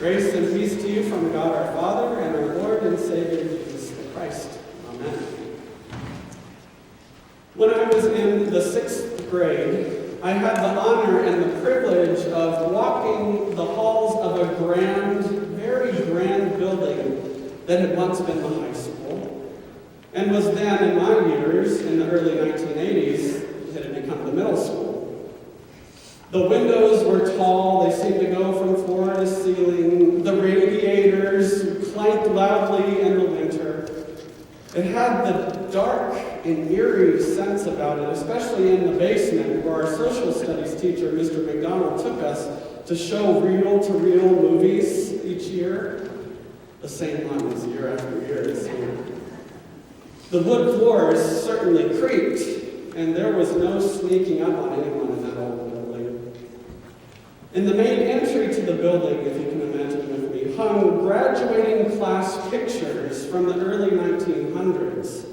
Grace and peace to you from God our Father and our Lord and Savior Jesus the Christ. Amen. When I was in the 6th grade, I had the honor and the privilege of walking the halls of a very grand building that had once been the high school, and was then, in my years, in the early 1980s, it had become the middle school. The windows were tall, they seemed to go from floor to ceiling. The radiators clanked loudly in the winter. It had the dark and eerie sense about it, especially in the basement where our social studies teacher, Mr. McDonald, took us to show reel-to-reel movies each year. The same ones year after year, it seemed. The wood floors certainly creaked, and there was no sneaking up on anyone in that old building. In the main entry to the building, if you can imagine with me, hung graduating class pictures from the early 1900s.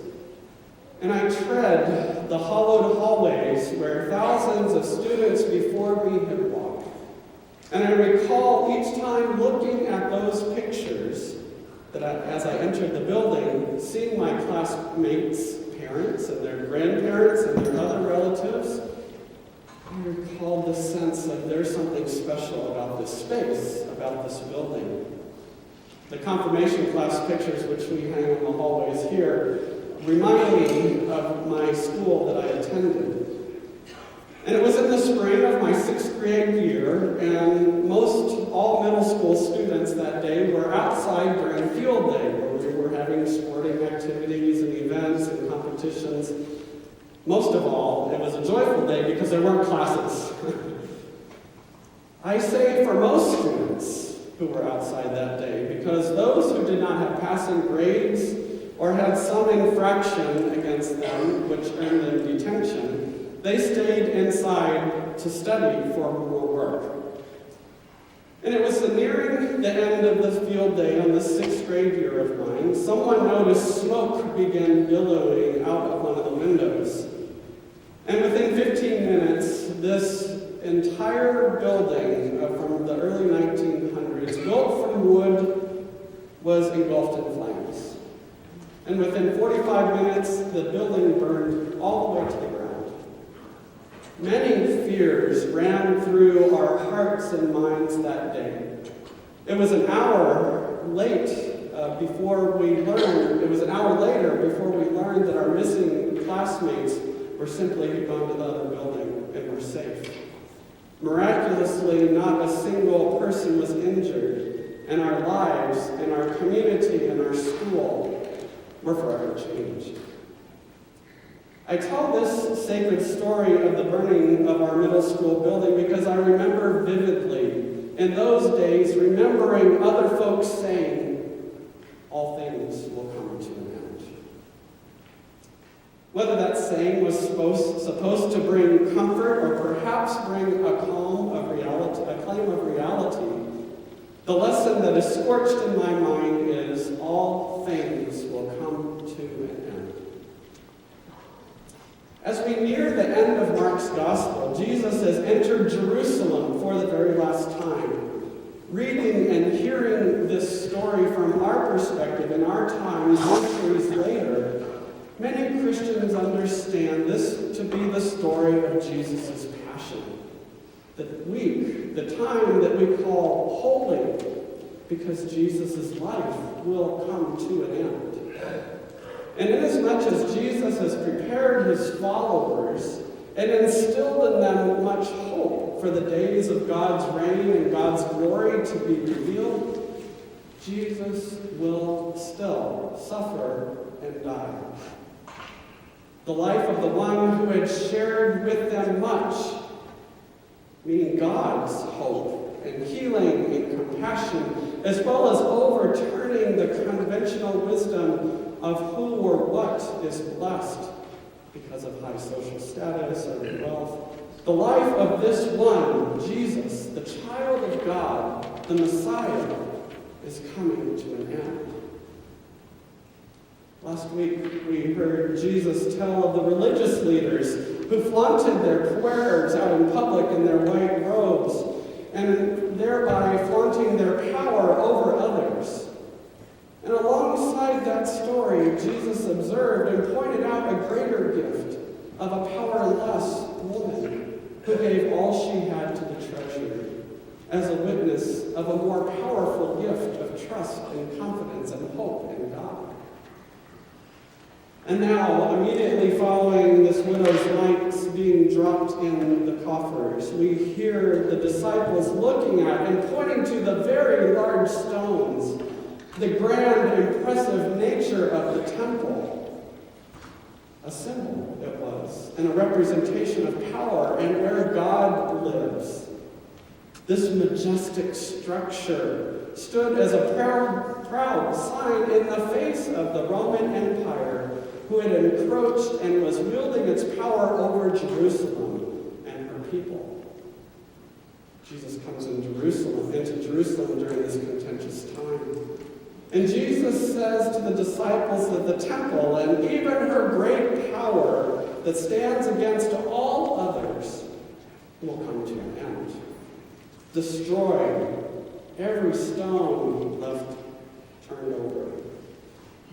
And I tread the hollowed hallways where thousands of students before me had walked. And I recall each time looking at those pictures that as I entered the building, seeing my classmates' parents and their grandparents and their other relatives, I recalled the sense of there's something special about this space, about this building. The confirmation class pictures, which we hang in the hallways here, remind me of my school that I attended. And it was in the spring of my 6th grade year, and all middle school students that day were outside during field day, where we were having sporting activities and events and competitions. Most of all, it was a joyful day because there weren't classes. I say for most students who were outside that day, because those who did not have passing grades or had some infraction against them, which earned them detention, they stayed inside to study for more work. And it was nearing the end of the field day on the 6th grade year of mine, someone noticed smoke begin billowing out of one of the windows. And within 15 minutes, this entire building from the early 1900s, built from wood, was engulfed in flames. And within 45 minutes, the building burned all the way to the ground. Many fears ran through our hearts and minds that day. It was an hour later before we learned that our missing classmates were simply had gone to the other building and were safe. Miraculously, not a single person was injured, and our lives and our community and our school were forever changed. I tell this sacred story of the burning of our middle school building because I remember vividly, in those days, remembering other folks saying, all things will come to an end. Whether that saying was supposed to bring comfort or perhaps bring a claim of reality, the lesson that is scorched in my mind is all things will come to an end. As we near the end of Mark's Gospel, Jesus has entered Jerusalem for the very last time. Reading and hearing this story from our perspective in our time, centuries later, many Christians understand this to be the story of Jesus' passion. The week, the time that we call holy, because Jesus' life will come to an end. And inasmuch as Jesus has prepared his followers and instilled in them much hope for the days of God's reign and God's glory to be revealed, Jesus will still suffer and die. The life of the one who had shared with them much, meaning God's hope and healing and compassion, as well as overturning the conventional wisdom of who or what is blessed because of high social status or wealth. The life of this one, Jesus, the child of God, the Messiah, is coming to an end. Last week, we heard Jesus tell of the religious leaders who flaunted their prayers out in public in their white robes, and thereby flaunting their power story, Jesus observed and pointed out a greater gift of a powerless woman who gave all she had to the treasury as a witness of a more powerful gift of trust and confidence and hope in God. And now, immediately following this widow's mites being dropped in the coffers, we hear the disciples looking at and pointing to the very large stones, the grand, impressive nature of the temple. A symbol it was, and a representation of power and where God lives. This majestic structure stood as a proud sign in the face of the Roman Empire, who had encroached and was wielding its power over Jerusalem and her people. Jesus comes into Jerusalem during this contentious time. And Jesus says to the disciples that the temple and even her great power that stands against all others will come to an end. Destroy every stone left turned over.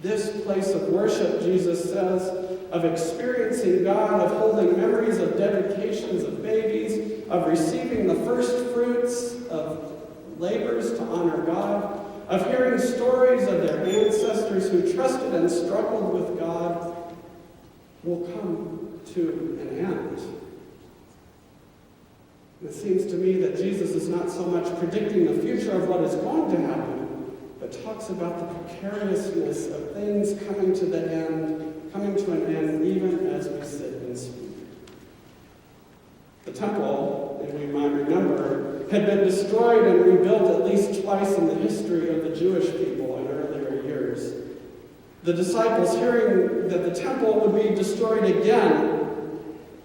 This place of worship, Jesus says, of experiencing God, of holding memories of dedications of babies, of receiving the first fruits of labors to honor God, of hearing stories of their ancestors who trusted and struggled with God, will come to an end. It seems to me that Jesus is not so much predicting the future of what is going to happen, but talks about the precariousness of things coming to an end, even as we sit and speak. The temple, if we might remember, had been destroyed and rebuilt at least twice in the history of the Jewish people in earlier years. The disciples, hearing that the temple would be destroyed again,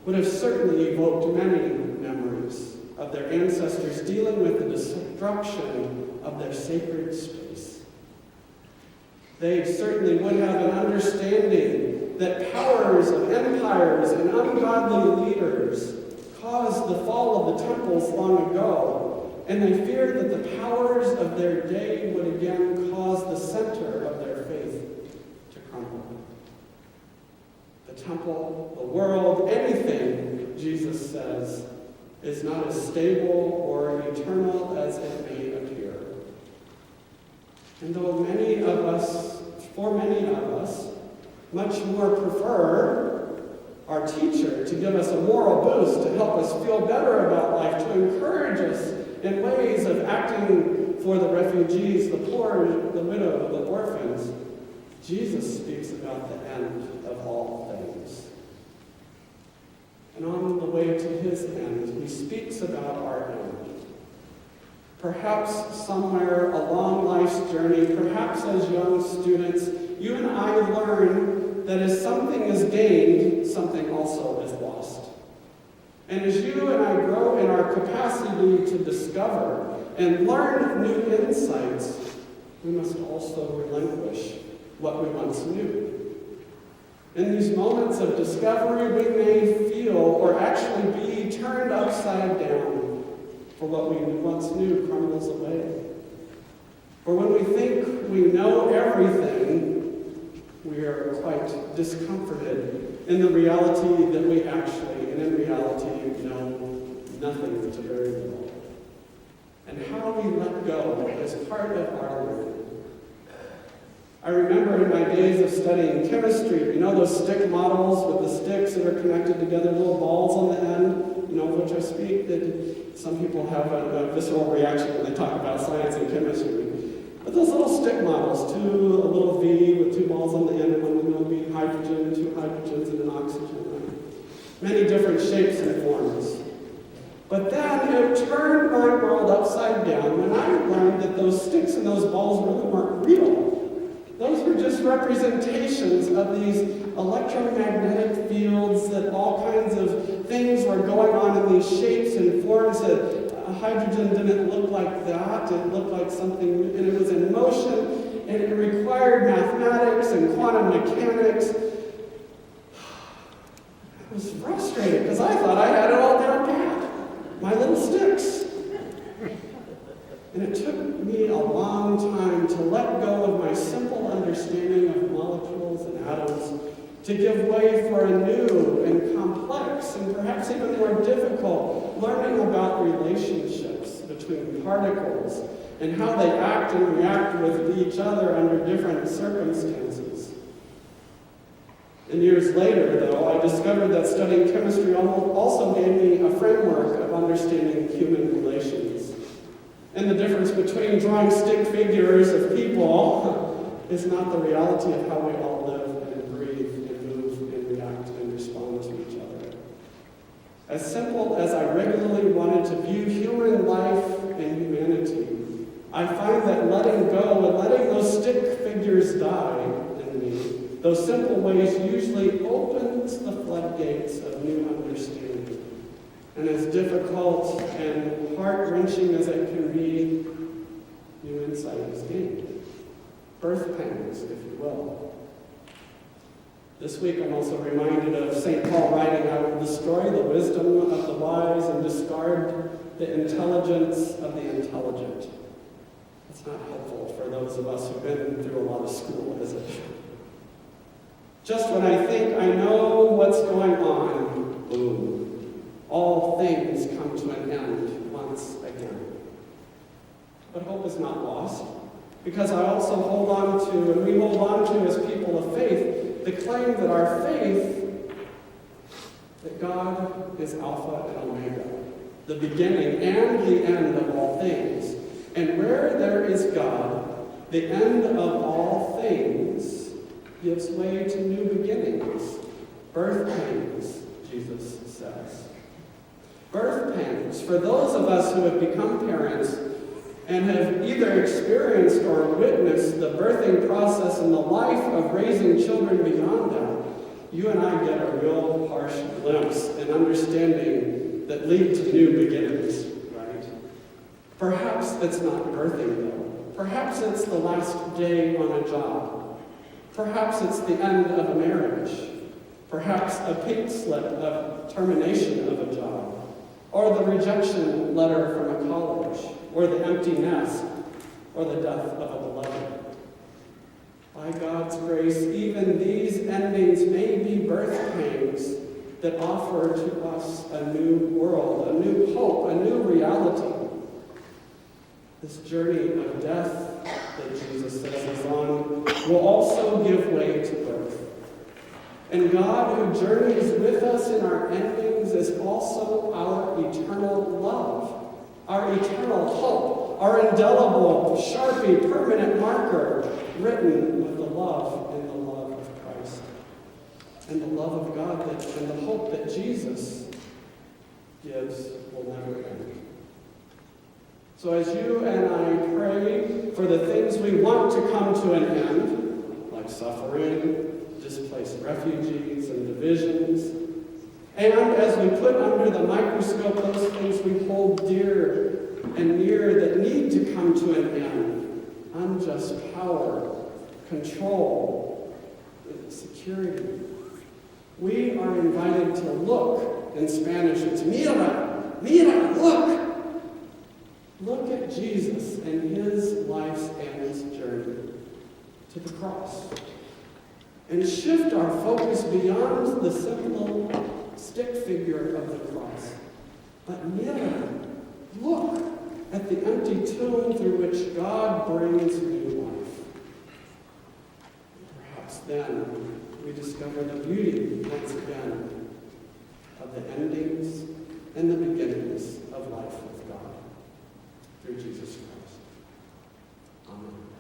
would have certainly evoked many memories of their ancestors dealing with the destruction of their sacred space. They certainly would have an understanding that powers of empires and ungodly leaders caused the fall of the temples long ago, and they feared that the powers of their day would again cause the center of their faith to crumble. The temple, the world, anything, Jesus says, is not as stable or eternal as it may appear. And though for many of us, much more prefer our teacher to give us a moral boost, to help us feel better about life, to encourage us in ways of acting for the refugees, the poor, the widow, the orphans, Jesus speaks about the end of all things. And on the way to his end, he speaks about our end. Perhaps somewhere along life's journey, perhaps as young students, you and I learn that as something is gained, something also is lost. And as you and I grow in our capacity to discover and learn new insights, we must also relinquish what we once knew. In these moments of discovery, we may feel or actually be turned upside down, for what we once knew crumbles away. For when we think we know everything, we are quite discomforted in the reality that we actually, and in reality, know nothing to very little. And how we let go is part of our learning. I remember in my days of studying chemistry, you know those stick models with the sticks that are connected together, little balls on the end, you know of which I speak? That some people have a visceral reaction when they talk about science and chemistry. But those little stick models, a little V with two balls on the end, and one will be hydrogen, two hydrogens, and an oxygen. Right? Many different shapes and forms. But then it turned my world upside down when I learned that those sticks and those balls really weren't real. Those were just representations of these electromagnetic fields, that all kinds of things were going on in these shapes and forms. That hydrogen didn't look like that. It looked like something, and it was in motion, and it required mathematics and quantum mechanics. I was frustrated because I thought I had it all down pat. My little sticks. And it took me a long time to let go of my simple understanding of molecule atoms to give way for a new and complex and perhaps even more difficult learning about relationships between particles and how they act and react with each other under different circumstances. And years later, though, I discovered that studying chemistry also gave me a framework of understanding human relations. And the difference between drawing stick figures of people is not the reality of how we all live and breathe and move and react and respond to each other. As simple as I regularly wanted to view human life and humanity, I find that letting go and letting those stick figures die in me, those simple ways usually opens the floodgates of new understanding. And as difficult and heart-wrenching as it can be, new insight is gained. Birth pangs, if you will. This week I'm also reminded of St. Paul writing, "I will destroy the wisdom of the wise and discard the intelligence of the intelligent." It's not helpful for those of us who've been through a lot of school, is it? Just when I think I know what's going on, boom, all things come to an end once again. But hope is not lost, because I also hold on to, and we hold on to as people of faith, the claim that our faith, that God is Alpha and Omega, the beginning and the end of all things. And where there is God, the end of all things gives way to new beginnings. Birth pangs, Jesus says. Birth pangs, for those of us who have become parents and have either experienced or witnessed the birthing process and the life of raising children beyond that, you and I get a real harsh glimpse and understanding that lead to new beginnings, right? Perhaps it's not birthing, though. Perhaps it's the last day on a job. Perhaps it's the end of a marriage. Perhaps a pink slip of termination of a job. Or the rejection letter from a college. Or the empty nest. Or the death of a beloved. By God's grace, even these endings may be birth pangs that offer to us a new world, a new hope, a new reality. This journey of death that Jesus says is on will also give way to birth. And God, who journeys with us in our endings, is also our eternal love, our eternal hope, our indelible, Sharpie, permanent marker, written with the love and the love of Christ, and the love of God and the hope that Jesus gives will never end. So as you and I pray for the things we want to come to an end, like suffering, displaced refugees, and divisions, and as we put under the microscope those things we hold dear and near that need to come to an end, unjust power, control, security, we are invited to look. In Spanish, it's mira, mira, look. Look at Jesus and his life's end journey to the cross. And shift our focus beyond the simple stick figure of the cross. But mira, look at the empty tomb through which God brings new life. Perhaps then we discover the beauty, once again, of the endings and the beginnings of life with God through Jesus Christ. Amen.